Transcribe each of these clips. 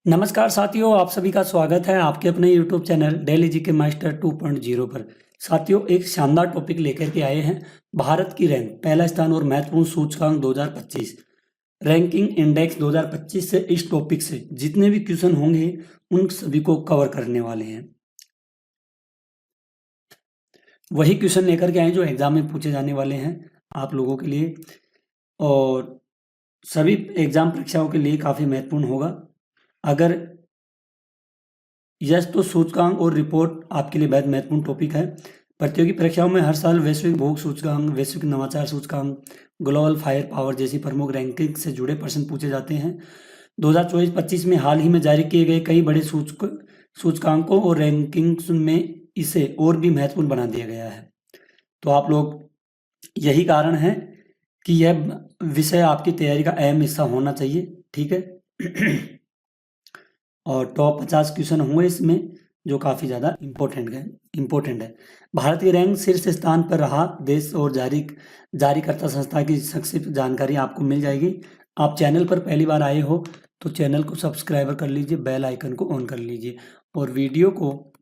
नमस्कार साथियों, आप सभी का स्वागत है आपके अपने YouTube channel daily GK master 2.0 पर। साथियों, एक शानदार टॉपिक लेकर के आए हैं। भारत की रैंक, पहला स्थान और महत्वपूर्ण सूचकांक 2025 रैंकिंग इंडेक्स 2025 से इस टॉपिक से जितने भी क्वेश्चन होंगे उन सभी को कवर करने वाले हैं। वही क्वेश्चन लेकर के आए जो एग्जाम में पूछे जाने वाले हैं आप लोगों के लिए, और सभी एग्जाम परीक्षाओं के लिए काफ़ी महत्वपूर्ण होगा। अगर यस, तो सूचकांक और रिपोर्ट आपके लिए बेहद महत्वपूर्ण टॉपिक है। प्रतियोगी परीक्षाओं में हर साल वैश्विक भोग सूचकांक, वैश्विक नवाचार सूचकांक, ग्लोबल फायर पावर जैसी प्रमुख रैंकिंग से जुड़े प्रश्न पूछे जाते हैं। 2024-25 में हाल ही में जारी किए गए कई बड़े सूचकांकों और रैंकिंग्स में इसे और भी महत्वपूर्ण बना दिया गया है। तो आप लोग, यही कारण है कि यह विषय आपकी तैयारी का अहम हिस्सा होना चाहिए, ठीक है। और टॉप 50 क्वेश्चन होंगे इसमें जो काफ़ी ज़्यादा इम्पोर्टेंट है। भारत की रैंक शीर्ष स्थान पर रहा देश और जारीकर्ता संस्था की संक्षिप्त जानकारी आपको मिल जाएगी। आप चैनल पर पहली बार आए हो तो चैनल को सब्सक्राइब कर लीजिए, बेल आइकन को ऑन कर लीजिए और वीडियो को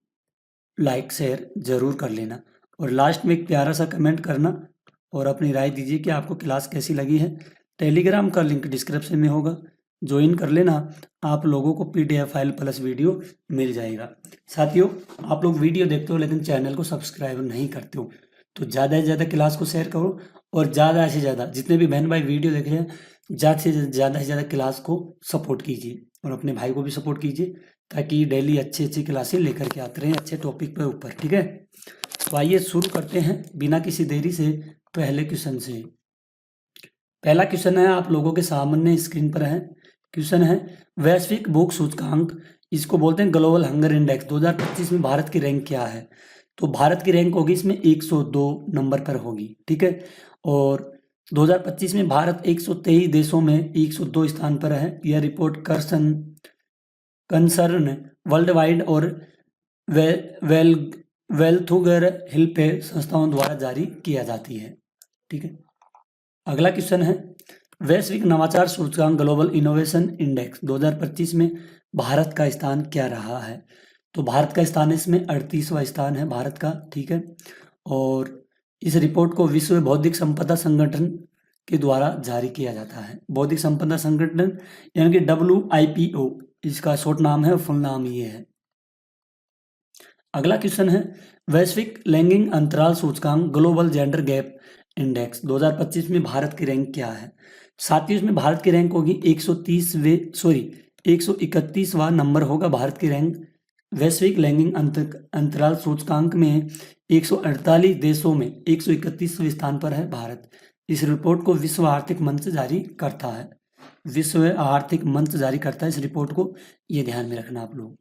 लाइक शेयर ज़रूर कर लेना। और लास्ट में एक प्यारा सा कमेंट करना और अपनी राय दीजिए कि आपको क्लास कैसी लगी है। टेलीग्राम का लिंक डिस्क्रिप्शन में होगा, ज्वाइन कर लेना। आप लोगों को पीडीएफ फाइल प्लस वीडियो मिल जाएगा। साथियों, आप लोग वीडियो देखते हो लेकिन चैनल को सब्सक्राइब नहीं करते हो, तो ज़्यादा से ज़्यादा क्लास को शेयर करो और ज़्यादा से ज़्यादा जितने भी बहन भाई वीडियो देख रहे हैं ज़्यादा से ज़्यादा क्लास को सपोर्ट कीजिए और अपने भाई को भी सपोर्ट कीजिए, ताकि डेली अच्छी अच्छी क्लासें लेकर के आते रहें अच्छे टॉपिक पर ऊपर, ठीक है। तो आइए शुरू करते हैं बिना किसी देरी से पहले क्वेश्चन से। पहला क्वेश्चन है आप लोगों के सामने स्क्रीन पर है। क्वेश्चन है वैश्विक भूख सूचकांक, इसको बोलते हैं ग्लोबल हंगर इंडेक्स, 2025 में भारत की रैंक क्या है। तो भारत की रैंक होगी इसमें 102 नंबर पर होगी, ठीक है। और 2025 में भारत 123 देशों में 102 स्थान पर है। यह रिपोर्ट कंसर्न वर्ल्ड वाइड और वेल्थुगर हिल्पे संस्थाओं द्वारा जारी किया जाती है, ठीक है। अगला क्वेश्चन है वैश्विक नवाचार सूचकांक ग्लोबल इनोवेशन इंडेक्स 2025 में भारत का स्थान क्या रहा है। तो भारत का स्थान इसमें 38वां स्थान है भारत का, ठीक है। और इस रिपोर्ट को विश्व बौद्धिक संपदा संगठन के द्वारा जारी किया जाता है। बौद्धिक संपदा संगठन यानी कि WIPO इसका शॉर्ट नाम है, फुल नाम ये है। अगला क्वेश्चन है वैश्विक लैंगिक अंतराल सूचकांक ग्लोबल जेंडर गैप इंडेक्स 2025 में भारत की रैंक क्या है। साथियों, इसमें भारत की रैंक होगी 131वां नंबर होगा भारत की रैंक। वैश्विक लैंगिक अंतराल सूचकांक में 148 देशों में 131वें स्थान पर है भारत। इस रिपोर्ट को विश्व आर्थिक मंच जारी करता है। विश्व आर्थिक मंच जारी करता है इस रिपोर्ट को, ये ध्यान में रखना आप लोग।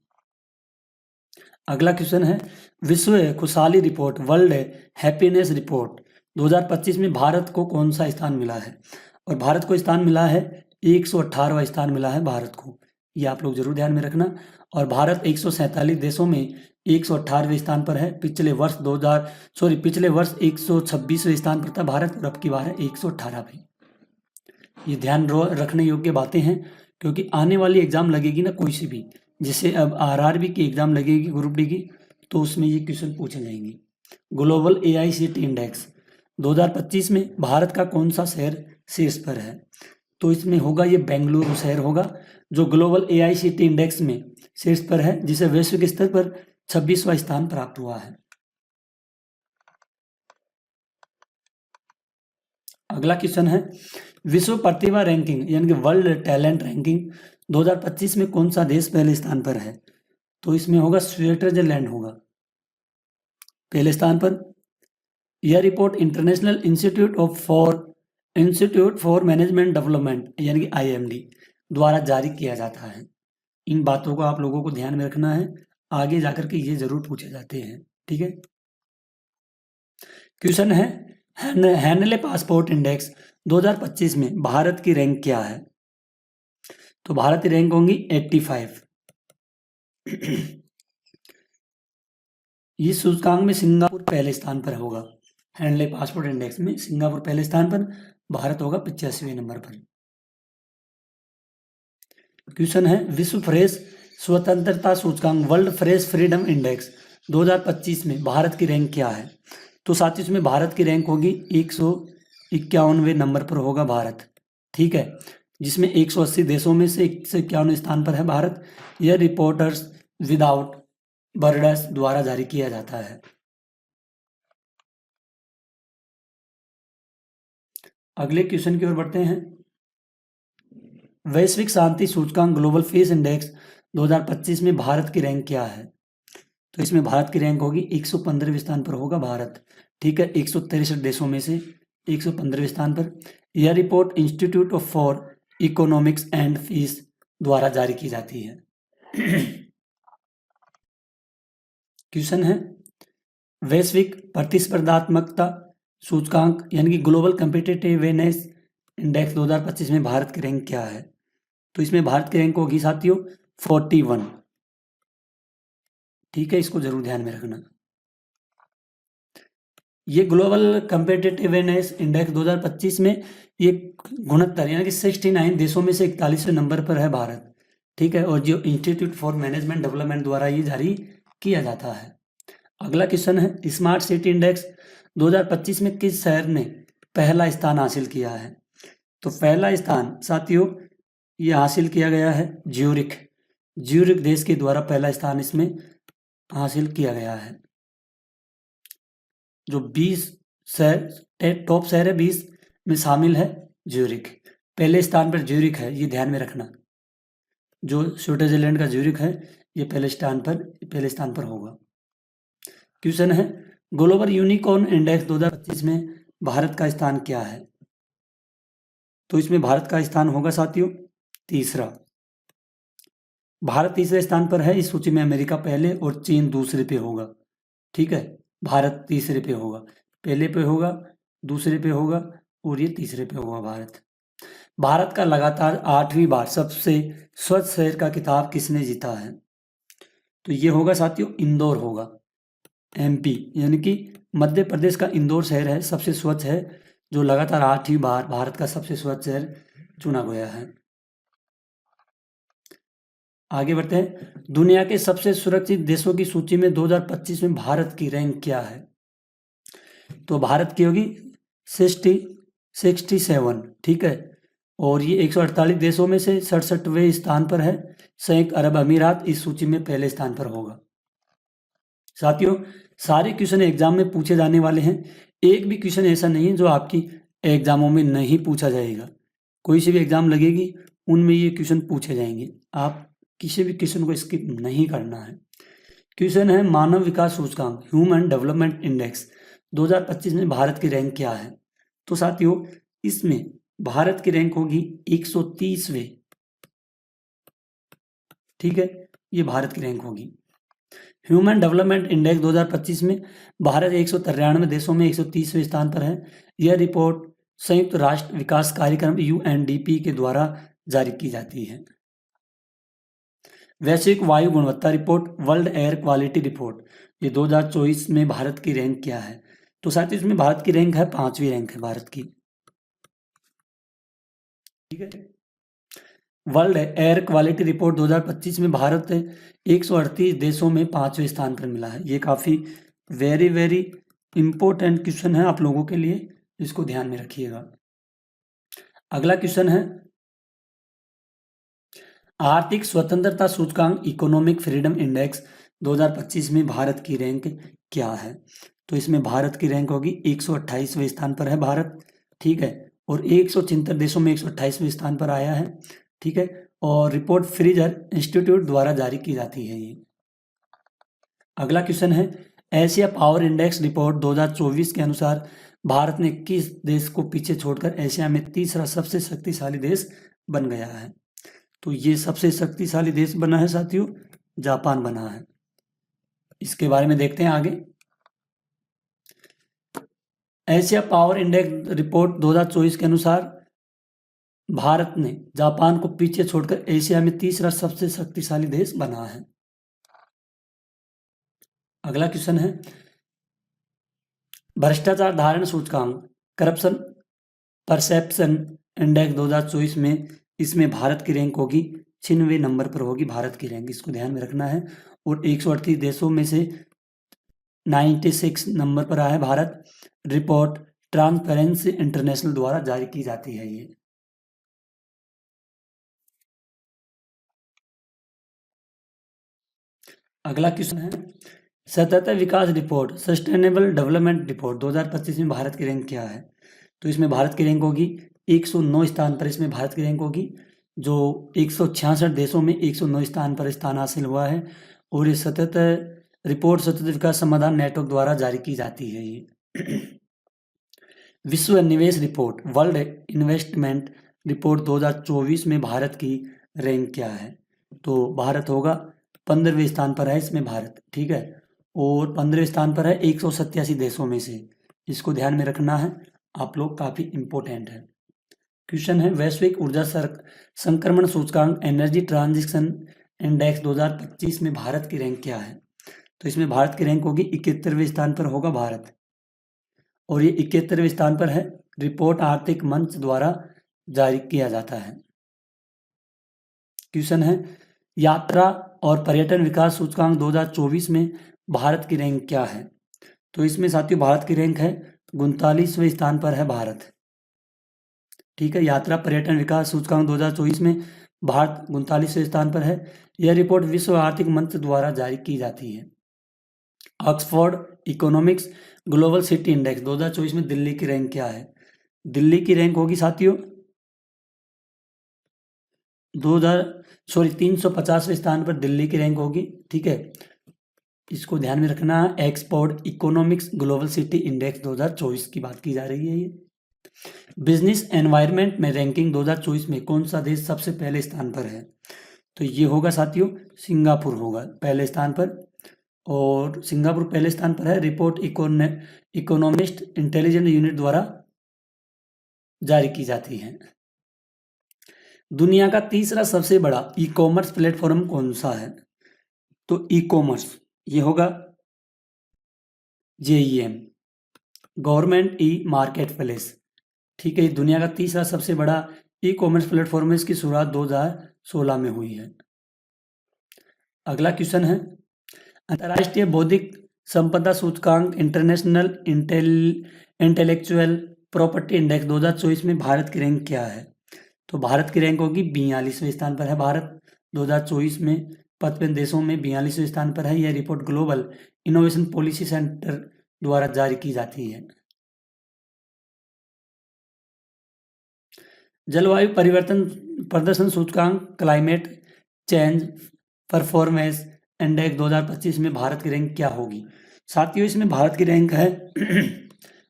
अगला क्वेश्चन है विश्व खुशहाली रिपोर्ट, वर्ल्ड हैप्पीनेस रिपोर्ट 2025 में भारत को कौन सा स्थान मिला है। और भारत को स्थान मिला है 118वां स्थान मिला है भारत को, ये आप लोग जरूर ध्यान में रखना। और भारत 147 देशों में 118वें स्थान पर है। पिछले वर्ष 126वें स्थान पर था भारत और अब की बार है 118वें। ये ध्यान रखने योग्य बातें हैं, क्योंकि आने वाली एग्जाम लगेगी ना कोई सी भी, जैसे अब RRB की एग्जाम लगेगी ग्रुप डी की, तो उसमें ये क्वेश्चन पूछे जाएंगे। ग्लोबल AICT इंडेक्स 2025 में भारत का कौन सा शहर शीर्ष पर है। तो इसमें होगा ये बेंगलुरु शहर होगा, जो ग्लोबल AICT इंडेक्स में शीर्ष पर है, जिसे वैश्विक स्तर पर 26वां स्थान प्राप्त हुआ है। अगला क्वेश्चन है विश्व प्रतिभा रैंकिंग यानी कि वर्ल्ड टैलेंट रैंकिंग 2025 में कौन सा देश पहले स्थान पर है। तो इसमें होगा स्विट्जरलैंड होगा पहले स्थान पर। यह report international institute for management development यानी कि IMD द्वारा जारी किया जाता है। इन बातों को आप लोगों को ध्यान में रखना है, आगे जाकर के ये जरूर पूछे जाते हैं, ठीक है। क्वेश्चन है हैनले पासपोर्ट इंडेक्स 2025 में भारत की रैंक क्या है। तो भारत की रैंक होंगी 85। इस सूचकांक में सिंगापुर पहले स्थान पर होगा। हैंडले पासपोर्ट इंडेक्स में सिंगापुर पहले स्थान पर, भारत होगा 85वें नंबर पर। क्वेश्चन है विश्व प्रेस स्वतंत्रता सूचकांक वर्ल्ड प्रेस फ्रीडम इंडेक्स 2025 में भारत की रैंक क्या है? तो साथियों इसमें भारत की रैंक होगी 151वें नंबर पर होगा भारत, ठीक है, जिसमें 180 देशों में से 151 स्थान पर है भारत। यह रिपोर्टर्स विदाउट बॉर्डर्स द्वारा जारी किया जाता है। अगले क्वेश्चन की ओर बढ़ते हैं। वैश्विक शांति सूचकांक ग्लोबल पीस इंडेक्स 2025 में भारत की रैंक क्या है? तो इसमें भारत की रैंक होगी 115वें स्थान पर होगा भारत, ठीक है, 163 देशों में से 115वें स्थान पर। यह report institute of for economics and peace द्वारा जारी की जाती है। क्वेश्चन है वैश्विक प्रतिस्पर्धात्मकता सूचकांक यानी कि ग्लोबल कॉम्पिटिटिवनेस इंडेक्स 2025 में भारत की रैंक क्या है? तो इसमें भारत की रैंक होगी साथियों 41, ठीक है, इसको जरूर ध्यान में रखना। ये ग्लोबल कॉम्पिटिटिवनेस इंडेक्स 2025 में ये गुणोत्तर यानी कि 69 देशों में से 41वें नंबर पर है भारत, ठीक है, और जो इंस्टीट्यूट फॉर मैनेजमेंट डेवलपमेंट द्वारा ये जारी किया जाता है। अगला क्वेश्चन है स्मार्ट सिटी इंडेक्स 2025 में किस शहर ने पहला स्थान हासिल किया है? तो पहला स्थान साथियों ये हासिल किया गया है ज्यूरिख, ज्यूरिख देश के द्वारा पहला स्थान इसमें हासिल किया गया है। जो 20 शहर टॉप शहर है 20 में शामिल है ज्यूरिख, पहले स्थान पर ज्यूरिख है, ये ध्यान में रखना। जो स्विट्जरलैंड का ज्यूरिख है ये पहले स्थान पर होगा। क्वेश्चन है ग्लोबल यूनिकॉर्न इंडेक्स 2025 में भारत का स्थान क्या है? तो इसमें भारत का स्थान होगा साथियों तीसरा। भारत तीसरे स्थान पर है इस सूची में, अमेरिका पहले और चीन दूसरे पे होगा, ठीक है, भारत तीसरे पे होगा, पहले पे होगा, दूसरे पे होगा और ये तीसरे पे होगा भारत। भारत का लगातार 8वीं बार सबसे स्वच्छ शहर का खिताब किसने जीता है? तो ये होगा साथियों इंदौर होगा, एमपी यानी कि मध्य प्रदेश का इंदौर शहर है सबसे स्वच्छ है, जो लगातार 8वीं बार भारत का सबसे स्वच्छ शहर चुना गया है। आगे बढ़ते हैं। दुनिया के सबसे सुरक्षित देशों की सूची में 2025 में भारत की रैंक क्या है? तो भारत की होगी 67, ठीक है, और ये 148 देशों में से 67वें स्थान पर है। संयुक्त अरब अमीरात इस सूची में पहले स्थान पर होगा। साथियों सारे क्वेश्चन एग्जाम में पूछे जाने वाले हैं, एक भी क्वेश्चन ऐसा नहीं है जो आपकी एग्जामों में नहीं पूछा जाएगा। कोई सी भी एग्जाम लगेगी उनमें ये क्वेश्चन पूछे जाएंगे, आप किसी भी क्वेश्चन को स्किप नहीं करना है। क्वेश्चन है मानव विकास सूचकांक ह्यूमन डेवलपमेंट इंडेक्स 2025 में भारत की रैंक क्या है? तो साथियों इसमें भारत की रैंक होगी 130वें, ठीक है, ये भारत की रैंक होगी। ह्यूमन डेवलपमेंट इंडेक्स 2025 में भारत 193 देशों में 130वें स्थान पर है। यह रिपोर्ट संयुक्त राष्ट्र विकास कार्यक्रम यूएनडीपी के द्वारा जारी की जाती है। वैश्विक वायु गुणवत्ता report world air quality report ये 2024 में भारत की रैंक क्या है? तो साथ ही इसमें भारत की रैंक है 5वीं रैंक है भारत की, ठीक है। वर्ल्ड एयर क्वालिटी रिपोर्ट 2025 में भारत 138 देशों में 5वें स्थान पर मिला है। ये काफ़ी वेरी इंपॉर्टेंट क्वेश्चन है आप लोगों के लिए, इसको ध्यान में रखिएगा। अगला क्वेश्चन है आर्थिक स्वतंत्रता सूचकांक इकोनॉमिक फ्रीडम इंडेक्स 2025 में भारत की रैंक क्या है? तो इसमें भारत की रैंक होगी 128वें स्थान पर है भारत, ठीक है, और 176 देशों में 128वें स्थान पर आया है, ठीक है, और रिपोर्ट फ्रीजर इंस्टीट्यूट द्वारा जारी की जाती है ये। अगला क्वेश्चन है एशिया पावर इंडेक्स रिपोर्ट 2024 के अनुसार भारत ने किस देश को पीछे छोड़कर एशिया में तीसरा सबसे शक्तिशाली देश बन गया है? तो ये सबसे शक्तिशाली देश बना है साथियों जापान बना है। इसके बारे में देखते हैं आगे। एशिया पावर इंडेक्स रिपोर्ट 2024 के अनुसार भारत ने जापान को पीछे छोड़कर एशिया में तीसरा सबसे शक्तिशाली देश बना है। अगला क्वेश्चन है भ्रष्टाचार धारण सूचकांक करप्शन परसेप्शन इंडेक्स 2024 में इसमें भारत की रैंक होगी 196वें नंबर पर होगी भारत की रैंक, इसको ध्यान में रखना है। और 138 देशों में से 96 नंबर पर आया है भारत। रिपोर्ट ट्रांसपेरेंसी इंटरनेशनल द्वारा जारी की जाती है ये। अगला क्वेश्चन है सतत विकास रिपोर्ट सस्टेनेबल डेवलपमेंट रिपोर्ट 2025 में भारत की रैंक क्या है? तो इसमें भारत की रैंक होगी 109 स्थान पर, इसमें भारत की रैंक होगी, जो 166 देशों में 109 स्थान पर स्थान हासिल हुआ है। और ये सतत रिपोर्ट सतत विकास समाधान नेटवर्क द्वारा जारी की जाती है ये। विश्व निवेश रिपोर्ट वर्ल्ड इन्वेस्टमेंट रिपोर्ट 2024 में भारत की रैंक क्या है? तो भारत होगा 15वें स्थान पर है इसमें भारत, ठीक है। और 15वें स्थान पर है 187 देशों में से, इसको ध्यान में रखना है आप लोग, काफी इंपॉर्टेंट है। क्वेश्चन है वैश्विक ऊर्जा संक्रमण सूचकांक एनर्जी ट्रांजिशन इंडेक्स 2025 में भारत की रैंक क्या है? तो इसमें भारत की रैंक होगी 71वें स्थान पर होगा भारत, और ये 71वें स्थान पर है, रिपोर्ट आर्थिक मंच द्वारा जारी किया जाता है। क्वेश्चन है यात्रा और पर्यटन विकास सूचकांक 2024 में भारत की रैंक क्या है? तो इसमें साथियों भारत की रैंक है 39वें स्थान पर है भारत, ठीक है। यात्रा पर्यटन विकास सूचकांक 2024 में भारत 39वें स्थान पर है। यह रिपोर्ट विश्व आर्थिक मंच द्वारा जारी की जाती है। Oxford economics global city index 2024 में दिल्ली की रैंक क्या है? दिल्ली की रैंक होगी साथियों 350वें स्थान पर दिल्ली की रैंक होगी, ठीक है। इसको ध्यान में रखना है। Export economics global city index 2024 की बात की जा रही है ये। बिजनेस एनवायरनमेंट में रैंकिंग 2024 में कौन सा देश सबसे पहले स्थान पर है? तो ये होगा साथियों सिंगापुर होगा पहले स्थान पर, और सिंगापुर पहले स्थान पर है। रिपोर्ट इकोनॉमिस्ट इंटेलिजेंस यूनिट द्वारा जारी की जाती है। दुनिया का तीसरा सबसे बड़ा ई कॉमर्स प्लेटफॉर्म कौन सा है? तो ई कॉमर्स ये होगा JEM government e market place, ठीक है। दुनिया का तीसरा सबसे बड़ा ई कॉमर्स प्लेटफॉर्म है, इसकी शुरुआत 2016 में हुई है। अगला क्वेश्चन है अंतर्राष्ट्रीय बौद्धिक संपदा सूचकांक इंटरनेशनल इंटेलेक्चुअल प्रॉपर्टी इंडेक्स 2024 में भारत की रैंक क्या है? तो भारत की रैंक होगी 42वें स्थान पर है भारत 2024 में। 55 देशों में 42वें स्थान पर है। यह report global innovation policy centre द्वारा जारी की जाती है। जलवायु परिवर्तन प्रदर्शन सूचकांक क्लाइमेट चेंज परफॉर्मेंस इंडेक्स 2025 में भारत की रैंक क्या होगी? साथियों इसमें भारत की रैंक है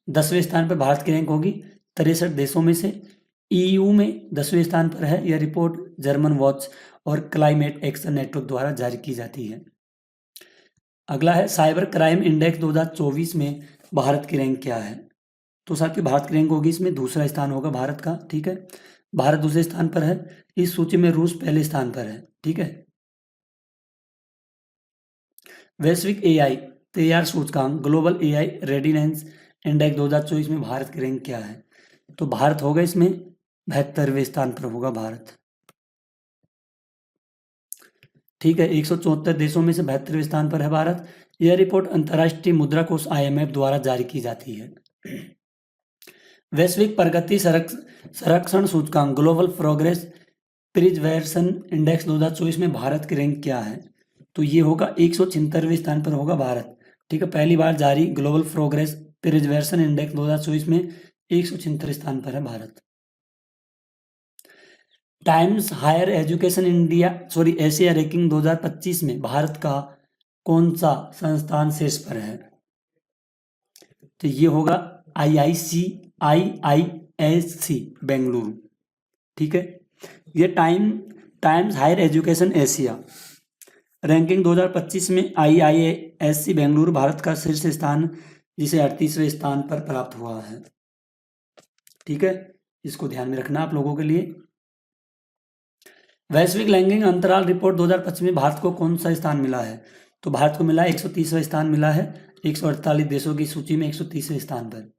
10वें स्थान पर भारत की रैंक होगी 63 देशों में से। EU में 10वें स्थान पर है। यह रिपोर्ट जर्मन वॉच और क्लाइमेट एक्शन नेटवर्क द्वारा जारी की जाती है। अगला है साइबर क्राइम इंडेक्स 2024 में भारत की रैंक क्या है? तो साथियों भारत की रैंक होगी इसमें दूसरा स्थान होगा भारत का, ठीक है। भारत दूसरे स्थान पर है। इस सूची में रूस पहले स्थान पर है, ठीक है। वैश्विक AI तैयार सूचकांक ग्लोबल AI रेडिनेंस इंडेक्स 2024 में भारत की रैंक क्या है? तो भारत होगा इसमें 72वें स्थान पर होगा भारत, ठीक है। 174 देशों में से 72वें स्थान पर है भारत। यह रिपोर्ट अंतर्राष्ट्रीय मुद्रा कोष IMF द्वारा जारी की जाती है। वैश्विक प्रगति संरक्षण सूचकांक ग्लोबल प्रोग्रेस प्रिजर्वेशन इंडेक्स 2024 में भारत की रैंक क्या है? तो ये होगा 176वें स्थान पर होगा भारत, ठीक है। पहली बार जारी ग्लोबल प्रोग्रेस प्रिजर्वेशन इंडेक्स 2024 में 176 स्थान पर है Bharat. Times Higher Education Asia ranking 2025 में भारत का कौन सा संस्थान शीर्ष पर है? तो ये होगा IISc बेंगलुरु, ठीक है। ये Times Higher Education Asia ranking 2025 में IISc बेंगलुरु भारत का शीर्ष स्थान, जिसे 38वें स्थान पर प्राप्त हुआ है, ठीक है। इसको ध्यान में रखना आप लोगों के लिए। वैश्विक लैंगिक अंतराल रिपोर्ट 2025 में भारत को कौन सा स्थान मिला है? तो भारत को मिला 130वां स्थान मिला है। 148 देशों की सूची में 130वें स्थान पर।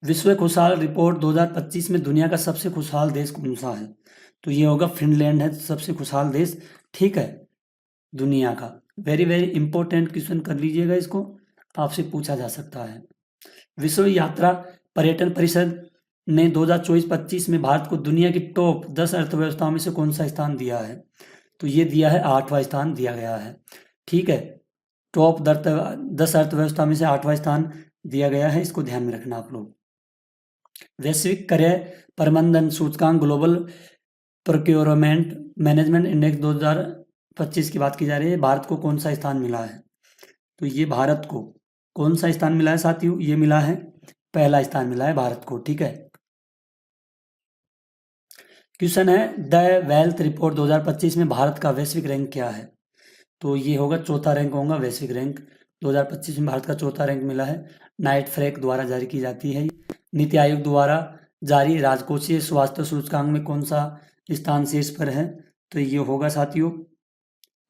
विश्व खुशहाल रिपोर्ट 2025 में दुनिया का सबसे खुशहाल देश कौन सा है? तो ये होगा फिनलैंड है सबसे खुशहाल देश, ठीक है, दुनिया का। वेरी वेरी इंपॉर्टेंट क्वेश्चन कर लीजिएगा, इसको आपसे पूछा जा सकता है। विश्व यात्रा पर्यटन परिषद ने 2024-25 में भारत को दुनिया की टॉप 10 अर्थव्यवस्थाओं में से कौन सा स्थान दिया है? तो ये दिया है 8वां स्थान दिया गया है, ठीक है। टॉप 10 अर्थव्यवस्था में से 8वां स्थान दिया गया है, इसको ध्यान में रखना आप लोग। वैश्विक क्रय प्रबंधन सूचकांक ग्लोबल प्रोक्योरमेंट मैनेजमेंट इंडेक्स 2025 की बात की जा रही है। भारत को कौन सा स्थान मिला है? तो ये भारत को कौन सा स्थान मिला है साथियों? ये मिला है पहला स्थान मिला है भारत को, ठीक है। क्वेश्चन है द वेल्थ रिपोर्ट 2025 में भारत का वैश्विक रैंक क्या है? तो ये होगा चौथा रैंक होगा वैश्विक रैंक। 2025 में भारत का चौथा रैंक मिला है। नाइट फ्रैक द्वारा जारी की जाती है। नीति आयोग द्वारा जारी राजकोषीय स्वास्थ्य सूचकांक में कौन सा स्थान शीर्ष पर है? तो ये होगा साथियों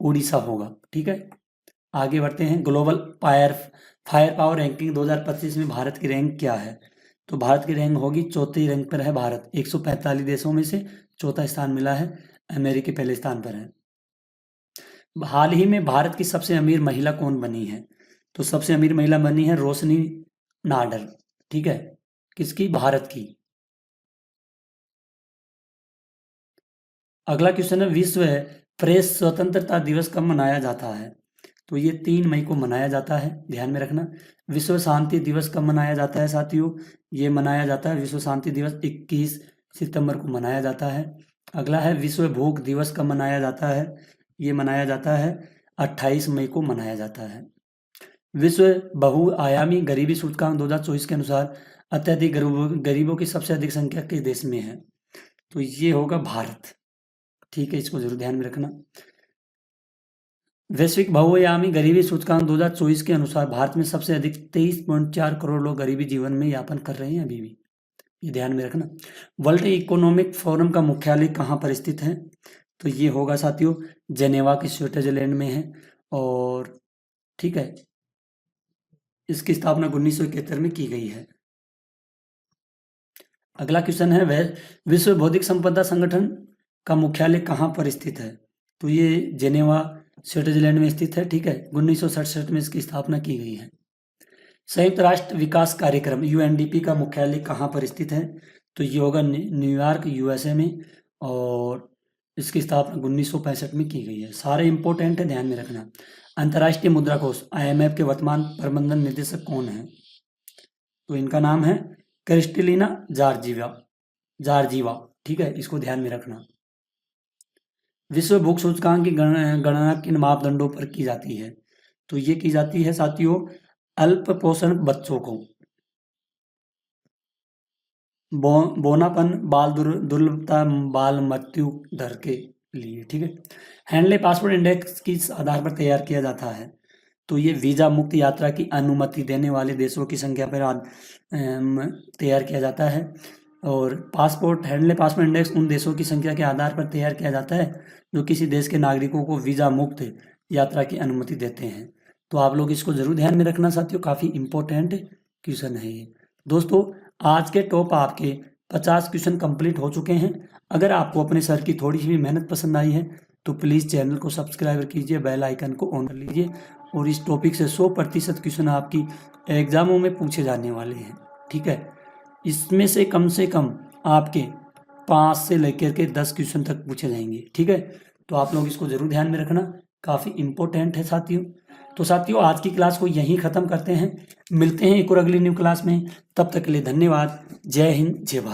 उड़ीसा होगा, ठीक है। आगे बढ़ते हैं। ग्लोबल फायर पावर रैंकिंग 2025 में भारत की रैंक क्या है? तो भारत की रैंक होगी चौथी रैंक पर है भारत। 145 देशों में से चौथा स्थान मिला है, अमेरिका पहले स्थान पर है। हाल ही में भारत की सबसे अमीर महिला कौन बनी है? तो सबसे अमीर महिला बनी है रोशनी नाडर, ठीक है। किसकी? भारत की। अगला क्वेश्चन है विश्व प्रेस स्वतंत्रता दिवस कब मनाया जाता है? तो ये 3 मई को मनाया जाता है, ध्यान में रखना। विश्व शांति दिवस कब मनाया जाता है साथियों? ये मनाया जाता है विश्व शांति दिवस 21 सितंबर को मनाया जाता है। अगला है विश्व भूख दिवस कब मनाया जाता है? ये मनाया जाता है 28 मई को मनाया जाता है। विश्व बहुआयामी गरीबी सूचकांक 2024 के अनुसार अत्यधिक गरीबों की सबसे अधिक संख्या किस देश में है? तो ये होगा भारत, ठीक है, इसको जरूर ध्यान में रखना। वैश्विक बहुआयामी गरीबी सूचकांक 2024 के अनुसार भारत में सबसे अधिक 23.4 करोड़ लोग गरीबी जीवन में यापन कर रहे हैं अभी भी, ये ध्यान में रखना। वर्ल्ड इकोनॉमिक फोरम का मुख्यालय कहाँ पर स्थित है? तो ये होगा साथियों जेनेवा के स्विट्जरलैंड में है, और ठीक है, इसकी स्थापना 1971 में की गई है। अगला क्वेश्चन है विश्व बौद्धिक संपदा संगठन का मुख्यालय कहाँ पर स्थित है? तो ये जेनेवा स्विट्जरलैंड में स्थित है, ठीक है। 1967 में इसकी स्थापना की गई है। संयुक्त राष्ट्र विकास कार्यक्रम यूएनडीपी का मुख्यालय कहाँ पर स्थित है? तो ये होगा न्यूयॉर्क यूएसए में, और इसकी स्थापना 1965 में की गई है। सारे इंपॉर्टेंट है, ध्यान में रखना। अंतर्राष्ट्रीय मुद्रा कोष IMF के वर्तमान प्रबंधन निदेशक कौन है? तो इनका नाम है क्रिस्टलिना जॉर्जिवा, ठीक है, इसको ध्यान में रखना। विश्व भूख सूचकांक की गणना किन मापदंडों पर की जाती है? तो ये की जाती है साथियों अल्प पोषण बच्चों को, बोनापन, बाल दुर्लभता, बाल मृत्यु दर के लिए, ठीक है। हैंडले पासपोर्ट इंडेक्स किस आधार पर तैयार किया जाता है? तो ये वीजा मुक्त यात्रा की अनुमति देने वाले देशों की संख्या पर तैयार किया जाता है, और हैंडले पासपोर्ट इंडेक्स उन देशों की संख्या के आधार पर तैयार किया जाता है जो किसी देश के नागरिकों को वीजा मुक्त यात्रा की अनुमति देते हैं। तो आप लोग इसको जरूर ध्यान में रखना साथियों, काफ़ी इंपॉर्टेंट क्वेश्चन है ये। दोस्तों आज के टॉप आपके 50 क्वेश्चन कंप्लीट हो चुके हैं। अगर आपको अपने सर की थोड़ी सी भी मेहनत पसंद आई है तो प्लीज़ चैनल को सब्सक्राइब कीजिए, बेल आइकन को ऑन कर लीजिए, और इस टॉपिक से 100% क्वेश्चन आपकी एग्जामों में पूछे जाने वाले हैं, ठीक है। इसमें से कम आपके 5 से लेकर के 10 क्वेश्चन तक पूछे जाएंगे, ठीक है। तो आप लोग इसको जरूर ध्यान में रखना, काफ़ी इंपॉर्टेंट है साथियों। तो साथियों आज की क्लास को यहीं ख़त्म करते हैं, मिलते हैं एक और अगली न्यू क्लास में। तब तक के लिए धन्यवाद। जय हिंद, जय भारत।